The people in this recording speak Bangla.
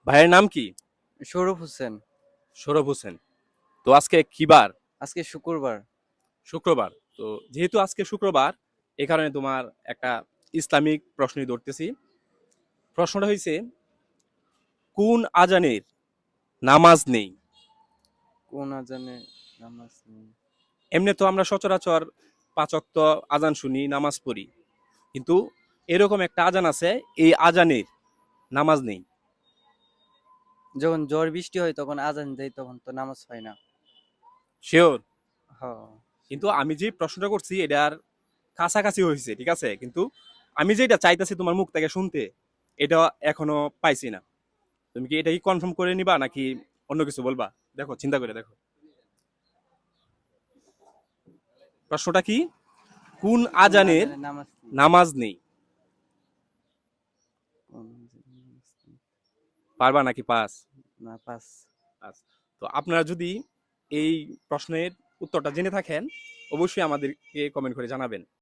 ভাইয়ের নাম কি? সৌরভ হোসেন। সৌরভ হোসেন। তো আজকে কি বার? আজকে শুক্রবার। শুক্রবার। তো যেহেতু আজকে শুক্রবার, এই কারণে তোমার একটা ইসলামিক প্রশ্নই ধরতেছি। প্রশ্নটা হইছে, কোন আজানের নামাজ নেই? কোন আজানে নামাজ নেই? এমনি তো আমরা সচরাচর ৫ ওয়াক্ত আজান শুনি, নামাজ পড়ি। কিন্তু এরকম একটা আজান আছে, এই আজানের নামাজ নেই। যখন ঝড় বৃষ্টি হয় তখন আজান দেয়, তখন তো নামাজ হয় না। শিওর? হ। কিন্তু আমি যে প্রশ্নটা করছি এটার কাছাকাছি হয়েছে, ঠিক আছে? কিন্তু আমি যেটা চাইতেছি তোমার মুখ থেকে শুনতে, এটা এখনো পাইছি না। তুমি কি এটা কি কনফার্ম করে নিবা নাকি অন্য কিছু বলবা? দেখো, চিন্তা করে দেখো। প্রশ্নটা কি? কোন কোন আজানের আজানে নামাজ নেই? নামাজ নেই? কোন আজানে নামাজ নেই? পারবা নাকি পাস? না, পাস। পাস। তো আপনারা যদি এই প্রশ্নের উত্তরটা জেনে থাকেন, অবশ্যই আমাদেরকে কমেন্ট করে জানাবেন।